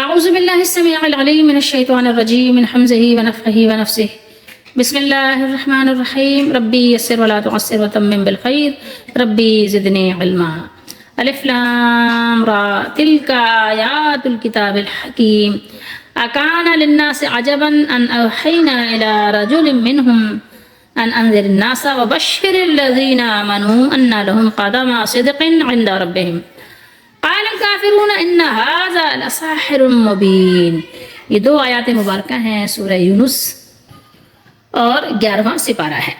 أعوذ بالله السميع العليم من الشيطان الرجيم من حمزه ونفخه ونفسه. بسم الله الرحمن الرحيم. ربي يسر ولا تعسر وتمم بالخير. ربي زدني علما. الف لام را تلك آيات الكتاب الحكيم. أكان للناس عجبا أن أوحينا إلى رجل منهم أن أنذر الناس وبشر الذين آمنوا أن لهم قدم صدق عند ربهم. قال الكافرون ان هذا لساحر مبین. یہ دو آیات مبارکہ ہیں سورہ یونس اور 11واں سپارہ ہے.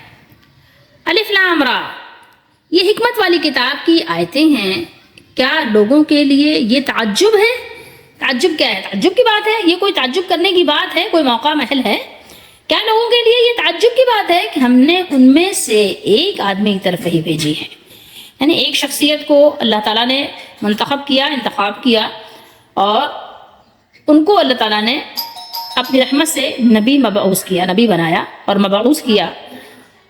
الف لام را یہ حکمت والی کتاب کی آیتیں ہیں. کیا لوگوں کے لیے یہ تعجب ہے؟ تعجب کیا ہے؟ تعجب کی بات ہے. یہ کوئی تعجب کرنے کی بات ہے؟ کوئی موقع محل ہے؟ کیا لوگوں کے لیے یہ تعجب کی بات ہے کہ ہم نے ان میں سے ایک آدمی کی طرف وحی بھیجی ہے؟ یعنی ایک شخصیت کو اللہ تعالیٰ نے منتخب کیا، انتخاب کیا، اور ان کو اللہ تعالیٰ نے اپنی رحمت سے نبی مبعوث کیا، نبی بنایا اور مبعوث کیا.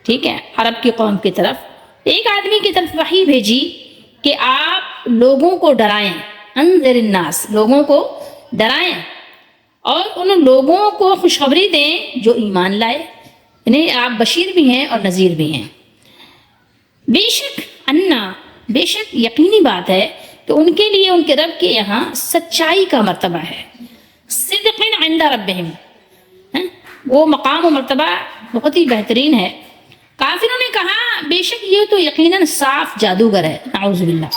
ٹھیک ہے، عرب کی قوم کی طرف ایک آدمی کی طرف وحی بھیجی کہ آپ لوگوں کو ڈرائیں. انذر الناس، لوگوں کو ڈرائیں اور ان لوگوں کو خوشخبری دیں جو ایمان لائے. یعنی آپ بشیر بھی ہیں اور نذیر بھی ہیں. بے شک انا، بے شک یقینی بات ہے کہ ان کے لیے ان کے رب کے یہاں سچائی کا مرتبہ ہے. صدق عند ربہم، وہ مقام و مرتبہ بہت ہی بہترین ہے. کافروں نے کہا بے شک یہ تو یقیناً صاف جادوگر ہے. نعوذ باللہ.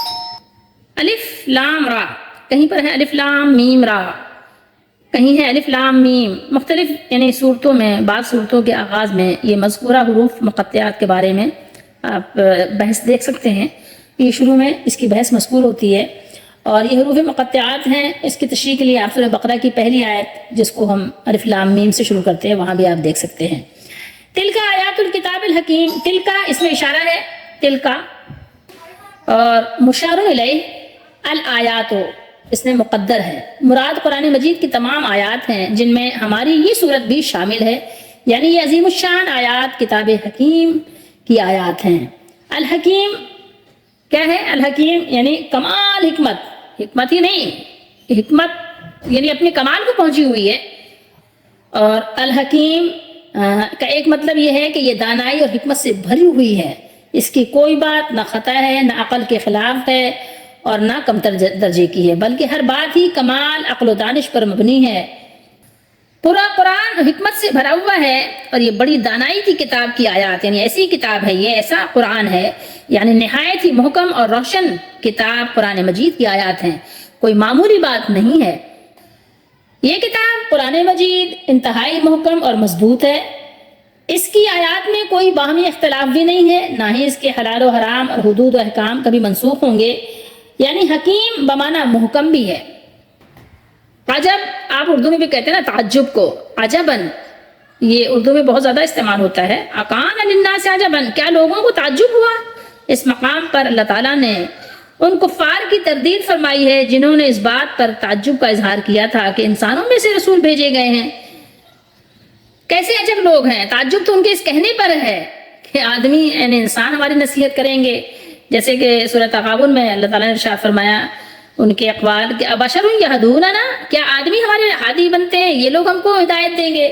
الف لام را، کہیں پر ہے الف لام میم را، کہیں ہے الف لام میم. مختلف یعنی صورتوں میں، بعض صورتوں کے آغاز میں یہ مذکورہ حروف مقطعات کے بارے میں آپ بحث دیکھ سکتے ہیں. یہ شروع میں اس کی بحث مذکور ہوتی ہے اور یہ حروف مقطعات ہیں. اس کی تشریح کے لیے آپ سورہ بقرہ کی پہلی آیت جس کو ہم الف لام میم سے شروع کرتے ہیں وہاں بھی آپ دیکھ سکتے ہیں. تلکا آیات الکتاب الحکیم. تلکا اس میں اشارہ ہے، تلکا، اور مشار الیہ الآیات اس میں مقدر ہے. مراد قرآن مجید کی تمام آیات ہیں جن میں ہماری یہ صورت بھی شامل ہے. یعنی یہ عظیم الشان آیات کتاب حکیم کی آیات ہیں. الحکیم کیا ہے؟ الحکیم یعنی کمال حکمت. حکمت ہی نہیں، حکمت یعنی اپنے کمال کو پہنچی ہوئی ہے. اور الحکیم کا ایک مطلب یہ ہے کہ یہ دانائی اور حکمت سے بھری ہوئی ہے. اس کی کوئی بات نہ خطا ہے، نہ عقل کے خلاف ہے اور نہ کمتر درجے کی ہے، بلکہ ہر بات ہی کمال عقل و دانش پر مبنی ہے. پورا قرآن حکمت سے بھرا ہوا ہے اور یہ بڑی دانائی کی کتاب کی آیات، یعنی ایسی کتاب ہے، یہ ایسا قرآن ہے، یعنی نہایت ہی محکم اور روشن کتاب قرآن مجید کی آیات ہیں. کوئی معمولی بات نہیں ہے. یہ کتاب قرآن مجید انتہائی محکم اور مضبوط ہے. اس کی آیات میں کوئی باہمی اختلاف بھی نہیں ہے، نہ ہی اس کے حلال و حرام اور حدود و احکام کبھی منسوخ ہوں گے. یعنی حکیم بمعنی محکم بھی ہے. عجب آپ اردو میں بھی کہتے ہیں نا تعجب کو، عجبن، یہ اردو میں بہت زیادہ استعمال ہوتا ہے. اکان للناس عجبن، کیا لوگوں کو تعجب ہوا؟ اس مقام پر اللہ تعالیٰ نے ان کفار کی تردید فرمائی ہے جنہوں نے اس بات پر تعجب کا اظہار کیا تھا کہ انسانوں میں سے رسول بھیجے گئے ہیں. کیسے عجب لوگ ہیں؟ تعجب تو ان کے اس کہنے پر ہے کہ آدمی یعنی انسان ہماری نصیحت کریں گے. جیسے کہ سورہ تغابن میں اللہ تعالیٰ نے ارشاد فرمایا ان کے اقوال کہ ابشر یہدوننا، کیا آدمی ہمارے ہادی بنتے ہیں، یہ لوگ ہم کو ہدایت دیں گے؟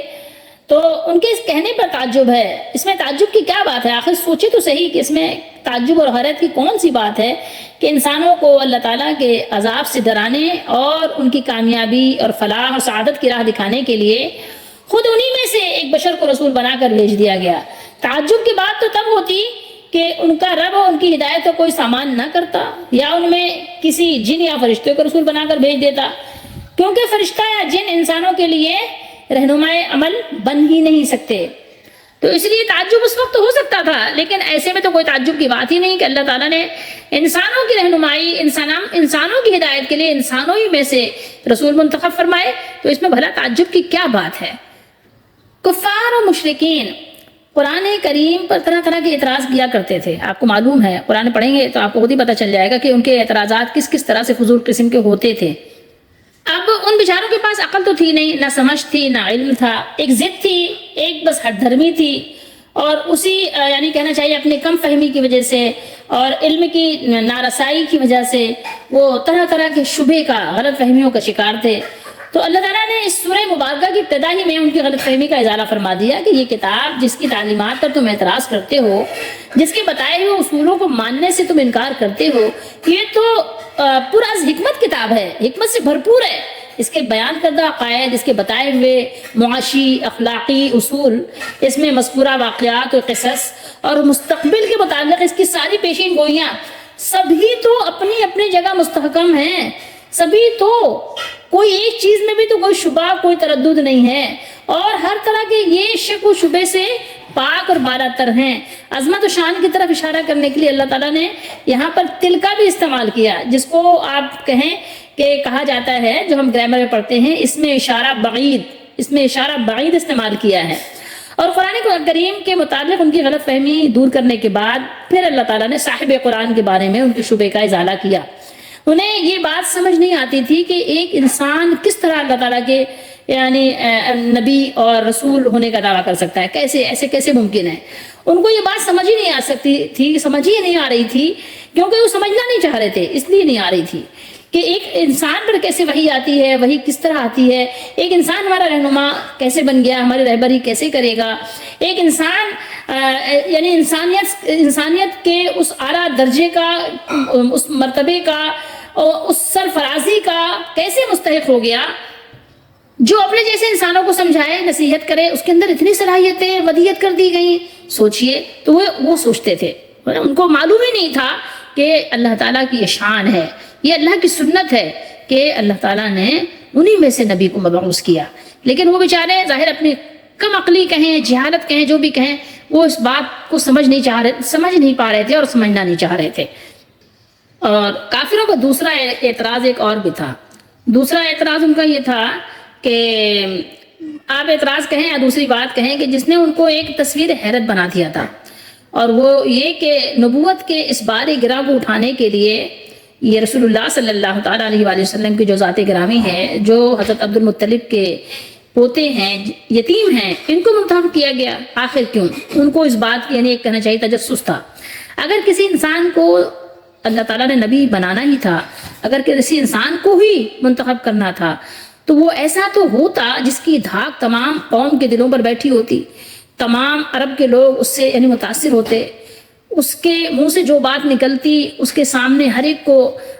تو ان کے اس کہنے پر تعجب ہے. اس میں تعجب کی کیا بات ہے؟ آخر سوچے تو صحیح کہ اس میں تعجب اور حیرت کی کون سی بات ہے کہ انسانوں کو اللہ تعالیٰ کے عذاب سے ڈرانے اور ان کی کامیابی اور فلاح اور سعادت کی راہ دکھانے کے لیے خود انہی میں سے ایک بشر کو رسول بنا کر بھیج دیا گیا. تعجب کی بات تو تب ہوتی کہ ان کا رب ان کی ہدایت کو کوئی سامان نہ کرتا یا ان میں کسی جن یا فرشتے کو رسول بنا کر بھیج دیتا، کیونکہ فرشتہ یا جن انسانوں کے لیے رہنمائے عمل بن ہی نہیں سکتے. تو اس لیے تعجب اس وقت ہو سکتا تھا، لیکن ایسے میں تو کوئی تعجب کی بات ہی نہیں کہ اللہ تعالیٰ نے انسانوں کی رہنمائی، انسانوں کی ہدایت کے لیے انسانوں ہی میں سے رسول منتخب فرمائے. تو اس میں بھلا تعجب کی کیا بات ہے؟ کفار و مشرکین قرآن کریم پر طرح طرح کے اعتراض کیا کرتے تھے. آپ کو معلوم ہے، قرآن پڑھیں گے تو آپ کو خود ہی پتہ چل جائے گا کہ ان کے اعتراضات کس کس طرح سے فضول قسم کے ہوتے تھے. اب ان بیچاروں کے پاس عقل تو تھی نہیں، نہ سمجھ تھی، نہ علم تھا. ایک ضد تھی، ایک بس ہٹ دھرمی تھی، اور اسی یعنی کہنا چاہیے اپنی کم فہمی کی وجہ سے اور علم کی نارسائی کی وجہ سے وہ طرح طرح کے شبہ کا، غلط فہمیوں کا شکار تھے. تو اللہ تعالیٰ نے اس سورہ مبارکہ کی ابتدا ہی میں ان کی غلط فہمی کا ازالہ فرما دیا کہ یہ کتاب جس کی تعلیمات پر تم اعتراض کرتے ہو، جس کے بتائے ہوئے اصولوں کو ماننے سے تم انکار کرتے ہو، یہ تو پراز حکمت کتاب ہے، حکمت سے بھرپور ہے۔ اس کے بیان کردہ عقائد، اس کے بتائے ہوئے معاشی اخلاقی اصول، اس میں مذکورہ واقعات و قصص اور مستقبل کے متعلق اس کی ساری پیشین گوئیاں سبھی تو اپنی اپنی جگہ مستحکم ہیں، سبھی تو کوئی ایک چیز میں بھی تو کوئی شبہ، کوئی تردد نہیں ہے، اور ہر طرح کے یہ شک و شبے سے پاک اور بالا تر ہیں۔ عظمت و شان کی طرف اشارہ کرنے کے لیے اللہ تعالیٰ نے یہاں پر تل کا بھی استعمال کیا، جس کو آپ کہیں کہ کہا جاتا ہے، جو ہم گرامر میں پڑھتے ہیں، اس میں اشارہ بعید استعمال کیا ہے۔ اور قرآن کریم کے متعلق ان کی غلط فہمی دور کرنے کے بعد پھر اللہ تعالیٰ نے صاحب قرآن کے بارے میں ان کے شبے کا ازالہ کیا۔ انہیں یہ بات سمجھ نہیں آتی تھی کہ ایک انسان کس طرح اللہ تعالیٰ کے یعنی نبی اور رسول ہونے کا دعویٰ کر سکتا ہے، کیسے ممکن ہے۔ ان کو یہ بات سمجھ ہی نہیں آ سکتی تھی، سمجھ ہی نہیں آ رہی تھی، کیونکہ وہ سمجھنا نہیں چاہ رہے تھے، اس لیے نہیں آ رہی تھی کہ ایک انسان پر کیسے وحی آتی ہے، وحی کس طرح آتی ہے، ایک انسان ہمارا رہنما کیسے بن گیا، ہماری رہبری کیسے کرے گا، ایک انسان یعنی انسانیت کے اس اعلیٰ درجے کا، اس مرتبے کا، اس سرفرازی کا کیسے مستحق ہو گیا، جو اپنے جیسے انسانوں کو سمجھائے، نصیحت کرے، اس کے اندر اتنی صلاحیتیں ودیت کر دی گئیں۔ سوچئے تو وہ سوچتے تھے، ان کو معلوم ہی نہیں تھا کہ اللہ تعالیٰ کی یہ شان ہے، یہ اللہ کی سنت ہے کہ اللہ تعالیٰ نے انہی میں سے نبی کو مبعوث کیا۔ لیکن وہ بیچارے ظاہر اپنی کم عقلی کہیں، جہالت کہیں، جو بھی کہیں، وہ اس بات کو سمجھ نہیں پا رہے تھے اور سمجھنا نہیں چاہ رہے تھے۔ اور کافروں کا دوسرا اعتراض ایک اور بھی تھا۔ دوسرا اعتراض ان کا یہ تھا کہ آپ اعتراض کہیں یا دوسری بات کہیں کہ جس نے ان کو ایک تصویر حیرت بنا دیا تھا، اور وہ یہ کہ نبوت کے اس بار گراں کو اٹھانے کے لیے یہ رسول اللہ صلی اللہ تعالیٰ علیہ وآلہ وسلم کی جو ذات گرامی ہے، جو حضرت عبد المطلب کے پوتے ہیں، یتیم ہیں، ان کو منتخب کیا گیا۔ آخر کیوں؟ ان کو اس بات کی یعنی ایک کہنا چاہیے تجسس تھا۔ اگر کسی انسان کو اللہ تعالیٰ نے نبی بنانا ہی تھا، اگر کسی انسان کو ہی منتخب کرنا تھا، تو وہ ایسا تو ہوتا جس کی دھاک تمام قوم کے دلوں پر بیٹھی ہوتی، تمام عرب کے لوگ اس سے یعنی متاثر ہوتے، اس کے منہ سے جو بات نکلتی اس کے سامنے ہر ایک کو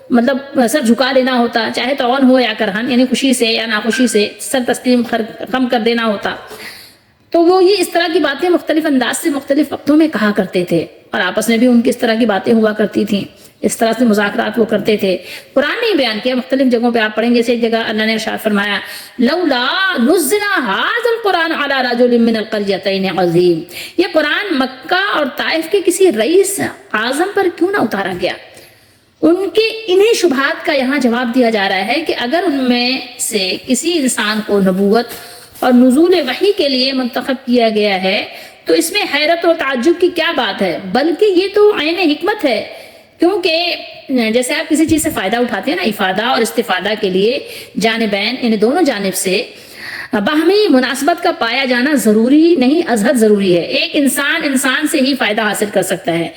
مطلب سر جھکا لینا ہوتا، چاہے طعن ہو یا کرہن، یعنی خوشی سے یا ناخوشی سے سر تسلیم خم کر دینا ہوتا۔ تو وہ یہ اس طرح کی باتیں مختلف انداز سے مختلف وقتوں میں کہا کرتے تھے، اور آپس میں بھی ان کی اس طرح کی باتیں ہوا کرتی تھیں، اس طرح سے مذاکرات وہ کرتے تھے۔ قرآن نے بیان کیا، مختلف جگہوں پہ آپ پڑھیں گے، ایک جگہ اللہ نے ارشاد فرمایا لولا نزل هذا القرآن على رجل من القريتين عظيم، یہ قرآن مکہ اور طائف کے کسی رئیس اعظم پر کیوں نہ اتارا گیا۔ ان کے انہیں شبہات کا یہاں جواب دیا جا رہا ہے کہ اگر ان میں سے کسی انسان کو نبوت اور نزول وحی کے لیے منتخب کیا گیا ہے تو اس میں حیرت و تعجب کی کیا بات ہے، بلکہ یہ تو عین حکمت ہے، کیونکہ جیسے آپ کسی چیز سے فائدہ اٹھاتے ہیں نا، افادہ اور استفادہ کے لیے جانبین، ان دونوں جانب سے باہمی مناسبت کا پایا جانا ضروری نہیں، ازحد ضروری ہے۔ ایک انسان سے ہی فائدہ حاصل کر سکتا ہے،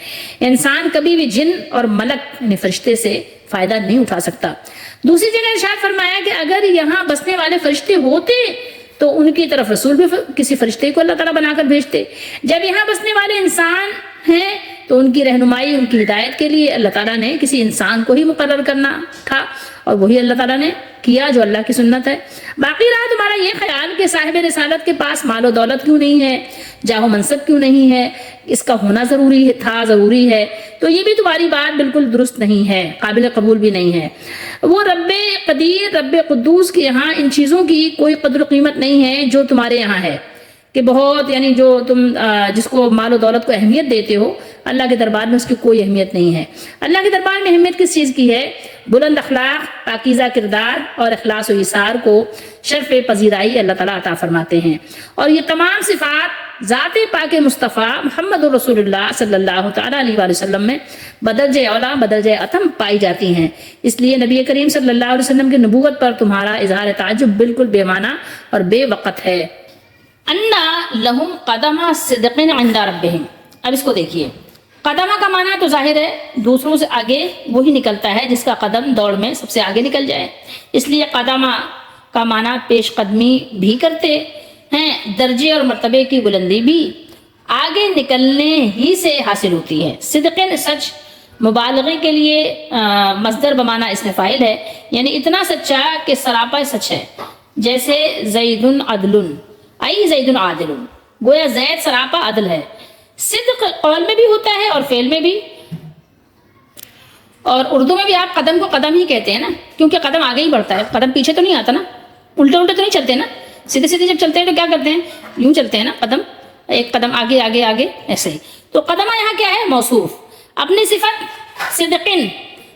انسان کبھی بھی جن اور ملک یعنی فرشتے سے فائدہ نہیں اٹھا سکتا۔ دوسری جگہ ارشاد فرمایا کہ اگر یہاں بسنے والے فرشتے ہوتے تو ان کی طرف رسول بھی کسی فرشتے کو اللہ تعالیٰ بنا کر بھیجتے۔ جب یہاں بسنے والے انسان ہیں تو ان کی رہنمائی، ان کی ہدایت کے لیے اللہ تعالیٰ نے کسی انسان کو ہی مقرر کرنا تھا، اور وہی اللہ تعالیٰ نے کیا جو اللہ کی سنت ہے۔ باقی رہا تمہارا یہ خیال کہ صاحب رسالت کے پاس مال و دولت کیوں نہیں ہے، جاہ و منصب کیوں نہیں ہے، اس کا ہونا ضروری ہے، تو یہ بھی تمہاری بات بالکل درست نہیں ہے، قابل قبول بھی نہیں ہے۔ وہ رب قدیر، رب قدوس کے یہاں ان چیزوں کی کوئی قدر و قیمت نہیں ہے جو تمہارے یہاں ہے، کہ بہت یعنی جو تم جس کو مال و دولت کو اہمیت دیتے ہو، اللہ کے دربار میں اس کی کوئی اہمیت نہیں ہے۔ اللہ کے دربار میں اہمیت کس چیز کی ہے؟ بلند اخلاق، پاکیزہ کردار اور اخلاص و ایثار کو شرف پذیرائی اللہ تعالیٰ عطا فرماتے ہیں، اور یہ تمام صفات ذات پاک مصطفیٰ محمد رسول اللہ صلی اللہ تعالیٰ علیہ وآلہ وسلم میں بدرجہ اولا بدرجہ اتم پائی جاتی ہیں۔ اس لیے نبی کریم صلی اللہ علیہ وسلم کی نبوت پر تمہارا اظہار تعجب بالکل بے معنی اور بے وقت ہے۔ انا لہم قدم صدق عند ربہم، اب اس کو دیکھیے، قدمہ کا معنی تو ظاہر ہے دوسروں سے آگے وہی نکلتا ہے جس کا قدم دوڑ میں سب سے آگے نکل جائے، اس لیے قدمہ کا معنی پیش قدمی بھی کرتے ہیں، درجے اور مرتبے کی بلندی بھی آگے نکلنے ہی سے حاصل ہوتی ہے۔ صدقن سچ مبالغے کے لیے مصدر بمانا اسم فاعل ہے، یعنی اتنا سچا کہ سراپا سچ ہے، جیسے زید عدل ای زید عادل، گویا زید سراپا عدل ہے۔ صدق قول میں بھی ہوتا ہے اور فعل میں بھی، اور اردو میں بھی آپ قدم کو قدم ہی کہتے ہیں نا، کیونکہ قدم آگے ہی بڑھتا ہے، قدم پیچھے تو نہیں آتا نا، الٹے الٹے تو نہیں چلتے نا، سیدھے سیدھے جب چلتے ہیں تو کیا کرتے ہیں، یوں چلتے ہیں نا، قدم ایک قدم آگے آگے آگے ایسے ہی۔ تو قدمہ یہاں کیا ہے، موصوف، اپنی صفت صدقن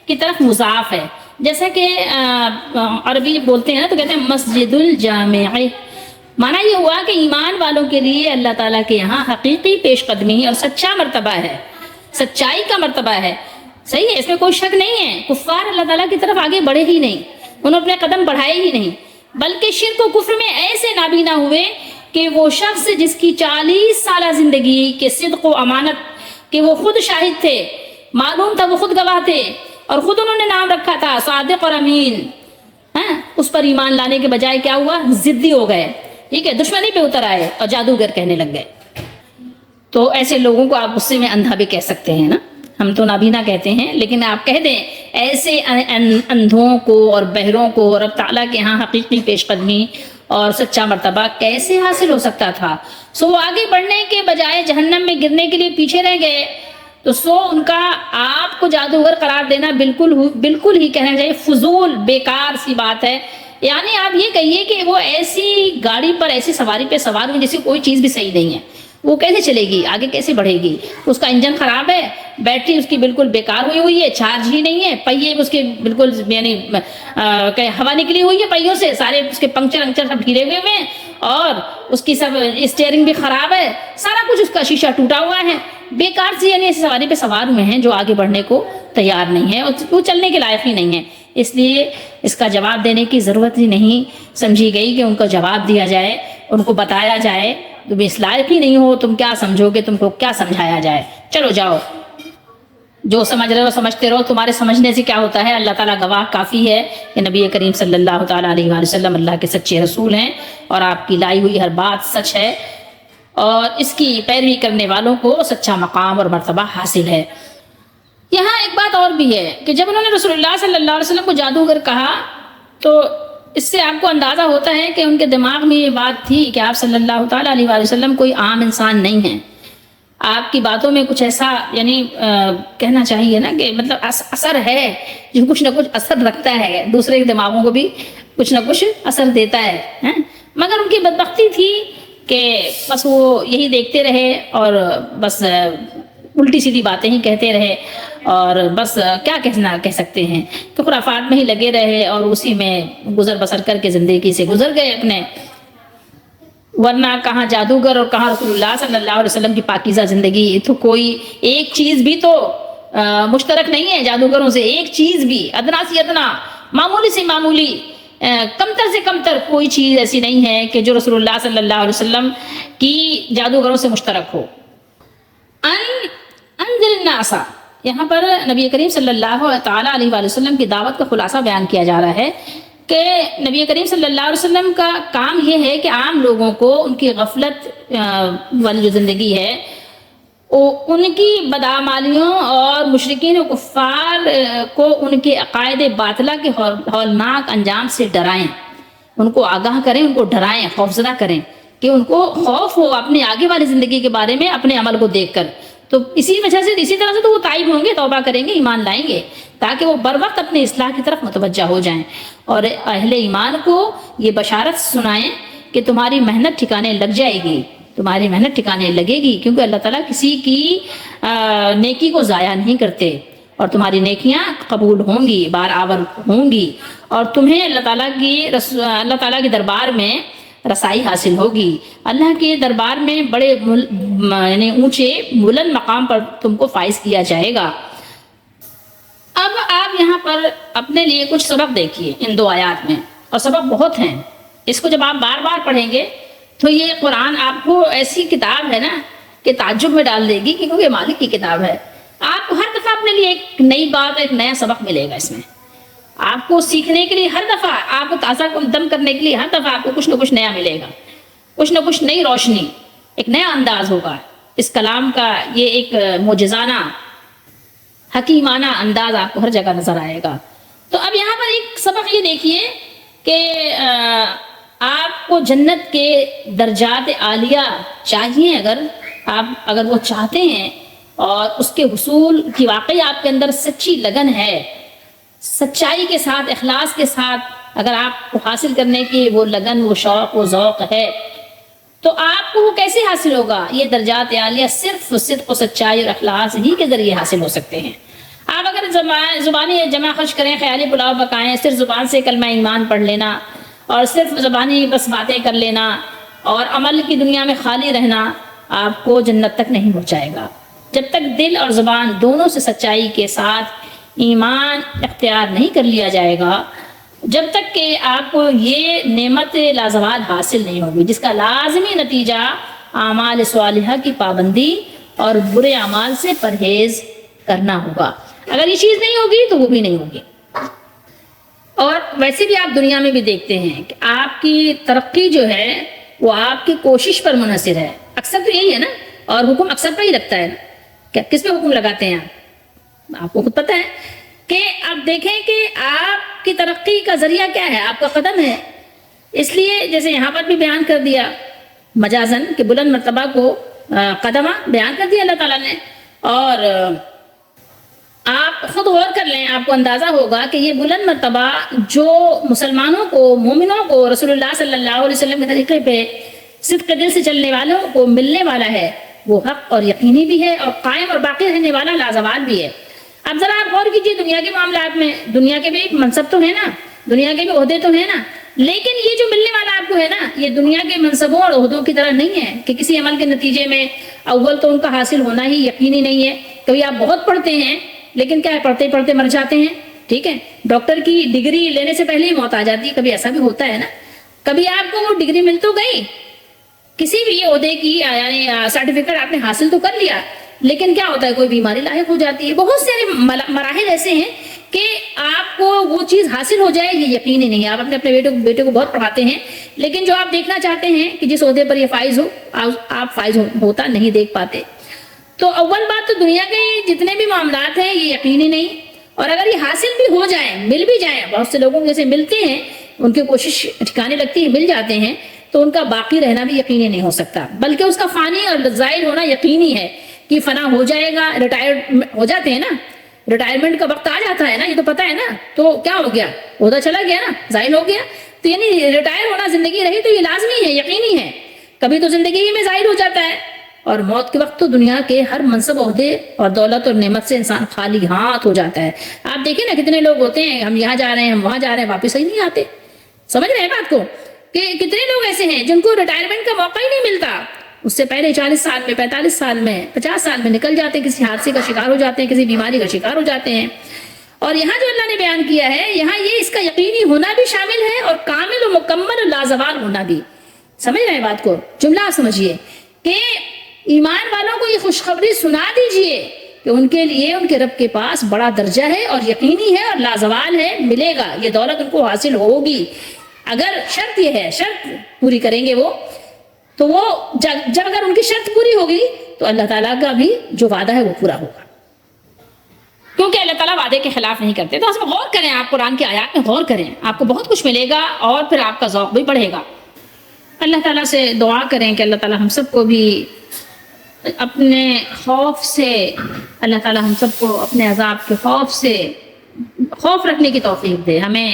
کی طرف مضاف ہے، جیسا کہ عربی بولتے ہیں نا تو کہتے ہیں مسجد الجامع، معنی یہ ہوا کہ ایمان والوں کے لیے اللہ تعالیٰ کے یہاں حقیقی پیش قدمی اور سچا مرتبہ ہے، سچائی کا مرتبہ ہے، صحیح ہے، اس میں کوئی شک نہیں ہے۔ کفار اللہ تعالیٰ کی طرف آگے بڑھے ہی نہیں، انہوں نے اپنے قدم بڑھائے ہی نہیں، بلکہ شرک و کفر میں ایسے نابینا ہوئے کہ وہ شخص جس کی 40 سالہ زندگی کے صدق و امانت کہ وہ خود شاہد تھے، معلوم تھا وہ خود گواہ تھے، اور خود انہوں نے نام رکھا تھا صادق اور امین، اس پر ایمان لانے کے بجائے کیا ہوا، ضدی ہو گئے، ٹھیک ہے، دشمنی پہ اتر آئے اور جادوگر کہنے لگ گئے۔ تو ایسے لوگوں کو آپ غصے میں اندھا بھی کہہ سکتے ہیں نا، ہم تو نابینا کہتے ہیں، لیکن آپ کہہ دیں ایسے اندھوں کو اور بہروں کو رب تعالیٰ کے ہاں حقیقی پیش قدمی اور سچا مرتبہ کیسے حاصل ہو سکتا تھا، سو وہ آگے بڑھنے کے بجائے جہنم میں گرنے کے لیے پیچھے رہ گئے، تو سو ان کا آپ کو جادوگر قرار دینا بالکل ہی کہنا چاہیے فضول بیکار سی بات ہے۔ یعنی آپ یہ کہیے کہ وہ ایسی گاڑی پر ایسی سواری پہ سوار ہوئی جیسی کوئی چیز بھی صحیح نہیں ہے، وہ کیسے چلے گی، آگے کیسے بڑھے گی، اس کا انجن خراب ہے، بیٹری اس کی بالکل بیکار ہوئی ہے، چارج ہی نہیں ہے، پہیے اس کے بالکل یعنی ہوا نکلی ہوئی ہے پہیوں سے، سارے اس کے پنکچر سب ڈھیلے ہوئے ہیں، اور اس کی سب اسٹیئرنگ بھی خراب ہے، سارا کچھ اس کا شیشہ ٹوٹا ہوا ہے، بیکار سی یعنی ایسی سواری پہ سوار ہوئے ہیں جو آگے بڑھنے کو تیار نہیں ہے، اور وہ چلنے کے لائق ہی نہیں ہے۔ اس لیے اس کا جواب دینے کی ضرورت ہی نہیں سمجھی گئی کہ ان کو جواب دیا جائے، ان کو بتایا جائے تم اس لائق ہی نہیں ہو، تم کیا سمجھو گے، تم کو کیا سمجھایا جائے، چلو جاؤ، جو سمجھ رہے ہو سمجھتے رہو، تمہارے سمجھنے سے کیا ہوتا ہے، اللہ تعالیٰ گواہ کافی ہے کہ نبی کریم صلی اللہ تعالیٰ علیہ وآلہ وسلم اللہ کے سچے رسول ہیں، اور آپ کی لائی ہوئی ہر بات سچ ہے، اور اس کی پیروی کرنے والوں کو سچا مقام اور مرتبہ حاصل ہے۔ یہاں ایک بات اور بھی ہے کہ جب انہوں نے رسول اللہ صلی اللہ علیہ وسلم کو جادوگر کہا تو اس سے آپ کو اندازہ ہوتا ہے کہ ان کے دماغ میں یہ بات تھی کہ آپ صلی اللہ تعالیٰ علیہ وآلہ وسلم کوئی عام انسان نہیں ہیں، آپ کی باتوں میں کچھ ایسا یعنی کہنا چاہیے نا کہ مطلب اثر ہے، جو کچھ نہ کچھ اثر رکھتا ہے، دوسرے کے دماغوں کو بھی کچھ نہ کچھ اثر دیتا ہے، مگر ان کی بدبختی تھی کہ بس وہ یہی دیکھتے رہے اور بس الٹی سیدھی باتیں ہی کہتے رہے، اور بس کیا کہہ سکتے ہیں کہ خرافات میں ہی لگے رہے اور اسی میں گزر بسر کر کے زندگی سے گزر گئے اپنے، ورنہ کہاں جادوگر اور کہاں رسول اللہ صلی اللہ علیہ وسلم کی پاکیزہ زندگی، تو کوئی ایک چیز بھی تو مشترک نہیں ہے جادوگروں سے، ایک چیز بھی ادنا سی ادنا، معمولی سے معمولی، کمتر سے کمتر کوئی چیز ایسی نہیں ہے کہ جو رسول اللہ صلی اللہ علیہ وسلم کی جادوگروں سے مشترک ہو۔ انذر الناس، یہاں پر نبی کریم صلی اللہ تعالیٰ علیہ وآلہ وسلم کی دعوت کا خلاصہ بیان کیا جا رہا ہے کہ نبی کریم صلی اللہ علیہ وسلم کا کام یہ ہے کہ عام لوگوں کو ان کی غفلت والی جو زندگی ہے، ان کی بدعمالیوں اور مشرکین و کفار کو ان کے عقائد باطلہ کے ہولناک انجام سے ڈرائیں، ان کو آگاہ کریں، ان کو ڈرائیں، خوفزدہ کریں کہ ان کو خوف ہو اپنی آگے والی زندگی کے بارے میں اپنے عمل کو دیکھ کر، تو اسی وجہ سے اسی طرح سے تو وہ تائب ہوں گے، توبہ کریں گے، ایمان لائیں گے، تاکہ وہ بر وقت اپنے اصلاح کی طرف متوجہ ہو جائیں، اور اہل ایمان کو یہ بشارت سنائیں کہ تمہاری محنت ٹھکانے لگ جائے گی، تمہاری محنت ٹھکانے لگے گی، کیونکہ اللہ تعالیٰ کسی کی نیکی کو ضائع نہیں کرتے، اور تمہاری نیکیاں قبول ہوں گی، بار آور ہوں گی، اور تمہیں اللہ تعالیٰ کے دربار میں رسائی حاصل ہوگی، اللہ کے دربار میں بڑے یعنی اونچے بلند مقام پر تم کو فائز کیا جائے گا۔ اب آپ یہاں پر اپنے لیے کچھ سبق دیکھیے ان دو آیات میں، اور سبق بہت ہیں، اس کو جب آپ بار بار پڑھیں گے تو یہ قرآن آپ کو ایسی کتاب ہے نا کہ تعجب میں ڈال دے گی، کیونکہ یہ مالک کی کتاب ہے، آپ کو ہر دفعہ اپنے لیے ایک نئی بات، ایک نیا سبق ملے گا اس میں۔ آپ کو سیکھنے کے لیے ہر دفعہ، آپ کو تازہ دم کرنے کے لیے ہر دفعہ آپ کو کچھ نہ کچھ نیا ملے گا، کچھ نہ کچھ نئی روشنی، ایک نیا انداز ہوگا اس کلام کا۔ یہ ایک معجزانہ حکیمانہ انداز آپ کو ہر جگہ نظر آئے گا۔ تو اب یہاں پر ایک سبق یہ دیکھیے کہ آپ کو جنت کے درجات عالیہ چاہیے، اگر وہ چاہتے ہیں اور اس کے حصول کی واقعی آپ کے اندر سچی لگن ہے، سچائی کے ساتھ، اخلاص کے ساتھ اگر آپ کو حاصل کرنے کی وہ لگن، وہ شوق، وہ ذوق ہے، تو آپ کو وہ کیسے حاصل ہوگا؟ یہ درجات عالیہ صرف صدق و سچائی اور اخلاص ہی کے ذریعے حاصل ہو سکتے ہیں۔ آپ اگر زبانی جمع خرچ کریں، خیالی پلاؤ پکائیں، صرف زبان سے کلمہ ایمان پڑھ لینا اور صرف زبانی بس باتیں کر لینا اور عمل کی دنیا میں خالی رہنا آپ کو جنت تک نہیں پہنچائے گا۔ جب تک دل اور زبان دونوں سے سچائی کے ساتھ ایمان اختیار نہیں کر لیا جائے گا، جب تک کہ آپ کو یہ نعمت لازوال حاصل نہیں ہوگی، جس کا لازمی نتیجہ اعمال صالحہ کی پابندی اور برے اعمال سے پرہیز کرنا ہوگا۔ اگر یہ چیز نہیں ہوگی تو وہ بھی نہیں ہوگی۔ اور ویسے بھی آپ دنیا میں بھی دیکھتے ہیں کہ آپ کی ترقی جو ہے وہ آپ کی کوشش پر منحصر ہے، اکثر تو یہی ہے نا، اور حکم اکثر پہ ہی لگتا ہے نا۔ کیا کس پہ حکم لگاتے ہیں آپ کو خود پتہ ہے کہ آپ دیکھیں کہ آپ کی ترقی کا ذریعہ کیا ہے؟ آپ کا قدم ہے۔ اس لیے جیسے یہاں پر بھی بیان کر دیا مجازن کہ بلند مرتبہ کو قدمہ بیان کر دیا اللہ تعالیٰ نے، اور آپ خود غور کر لیں، آپ کو اندازہ ہوگا کہ یہ بلند مرتبہ جو مسلمانوں کو، مومنوں کو رسول اللہ صلی اللہ علیہ وسلم کے طریقے پہ صدق دل سے چلنے والوں کو ملنے والا ہے، وہ حق اور یقینی بھی ہے اور قائم اور باقی رہنے والا لازوال بھی ہے۔ اب ذرا آپ غور کیجیے، دنیا کے معاملات میں دنیا کے بھی منصب تو ہے نا، دنیا کے بھی عہدے تو ہیں نا، لیکن یہ جو ملنے والا آپ کو ہے نا، یہ دنیا کے منصبوں اور عہدوں کی طرح نہیں ہے کہ کسی عمل کے نتیجے میں اول تو ان کا حاصل ہونا ہی یقینی نہیں ہے۔ کبھی آپ بہت پڑھتے ہیں لیکن کیا ہے، پڑھتے پڑھتے مر جاتے ہیں، ٹھیک ہے، ڈاکٹر کی ڈگری لینے سے پہلے ہی موت آ جاتی ہے، کبھی ایسا بھی ہوتا ہے نا۔ کبھی آپ کو وہ ڈگری مل تو گئی، کسی بھی عہدے کی یعنی سرٹیفکیٹ آپ نے حاصل تو کر لیا، لیکن کیا ہوتا ہے، کوئی بیماری لاحق ہو جاتی ہے۔ بہت سارے مراحل ایسے ہیں کہ آپ کو وہ چیز حاصل ہو جائے یہ یقینی نہیں ہے۔ آپ اپنے بیٹے کو بہت پڑھاتے ہیں، لیکن جو آپ دیکھنا چاہتے ہیں کہ جس عہدے پر یہ فائز ہو، آپ فائز ہوتا نہیں دیکھ پاتے۔ تو اول بات تو دنیا کے جتنے بھی معاملات ہیں یہ یقینی نہیں، اور اگر یہ حاصل بھی ہو جائیں، مل بھی جائیں، بہت سے لوگوں جیسے ملتے ہیں، ان کی کوشش ٹھکانے لگتی ہے، مل جاتے ہیں، تو ان کا باقی رہنا بھی یقینی نہیں ہو سکتا، بلکہ اس کا فانی اور زائل ہونا یقینی ہے کہ فنا ہو جائے گا۔ ریٹائر ہو جاتے ہیں نا، ریٹائرمنٹ کا وقت آ جاتا ہے نا، یہ تو پتہ ہے نا، تو کیا ہو گیا، عہدہ چلا گیا نا، زائل ہو گیا۔ تو یعنی ریٹائر ہونا زندگی رہی تو یہ لازمی ہے، یقینی ہے، کبھی تو زندگی ہی میں زائل ہو جاتا ہے، اور موت کے وقت تو دنیا کے ہر منصب، عہدے اور دولت اور نعمت سے انسان خالی ہاتھ ہو جاتا ہے۔ آپ دیکھیں نا کتنے لوگ ہوتے ہیں، ہم یہاں جا رہے ہیں، ہم وہاں جا رہے ہیں، واپس ہی نہیں آتے۔ سمجھ رہے ہیں بات کو کہ کتنے لوگ ایسے ہیں جن کو ریٹائرمنٹ کا موقع ہی نہیں ملتا، اس سے پہلے 40 سال میں، 45 سال میں، 50 سال میں نکل جاتے ہیں، کسی حادثے کا شکار ہو جاتے ہیں، کسی بیماری کا شکار ہو جاتے ہیں۔ اور یہاں جو اللہ نے بیان کیا ہے، یہاں یہ اس کا یقینی ہونا بھی شامل ہے اور کامل و مکمل و لازوال ہونا بھی۔ سمجھ رہے ہیں بات کو؟ جملہ سمجھیے کہ ایمان والوں کو یہ خوشخبری سنا دیجئے کہ ان کے لیے ان کے رب کے پاس بڑا درجہ ہے اور یقینی ہے اور لازوال ہے، ملے گا، یہ دولت ان کو حاصل ہوگی۔ اگر شرط یہ ہے، شرط پوری کریں گے وہ، تو وہ جب اگر ان کی شرط پوری ہوگی تو اللہ تعالیٰ کا بھی جو وعدہ ہے وہ پورا ہوگا، کیونکہ اللہ تعالیٰ وعدے کے خلاف نہیں کرتے۔ تو اس میں غور کریں، آپ قرآن کی آیات میں غور کریں، آپ کو بہت کچھ ملے گا اور پھر آپ کا ذوق بھی بڑھے گا۔ اللہ تعالیٰ سے دعا کریں کہ اللہ تعالیٰ ہم سب کو بھی اپنے خوف سے، اللہ تعالیٰ ہم سب کو اپنے عذاب کے خوف سے خوف رکھنے کی توفیق دے، ہمیں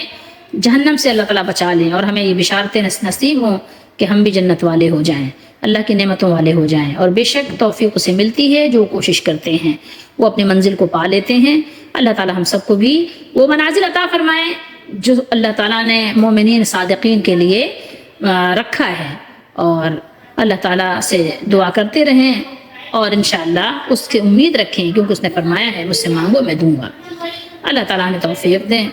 جہنم سے اللہ تعالیٰ بچا لیں، اور ہمیں یہ بشارتیں نصیب ہوں کہ ہم بھی جنت والے ہو جائیں، اللہ کی نعمتوں والے ہو جائیں۔ اور بے شک توفیق اسے ملتی ہے جو کوشش کرتے ہیں، وہ اپنی منزل کو پا لیتے ہیں۔ اللہ تعالیٰ ہم سب کو بھی وہ منازل عطا فرمائیں جو اللہ تعالیٰ نے مومنین صادقین کے لیے رکھا ہے، اور اللہ تعالیٰ سے دعا کرتے رہیں، اور انشاءاللہ اس کی امید رکھیں، کیونکہ اس نے فرمایا ہے مجھ سے مانگو میں دوں گا۔ اللہ تعالیٰ نے توفیق دیں۔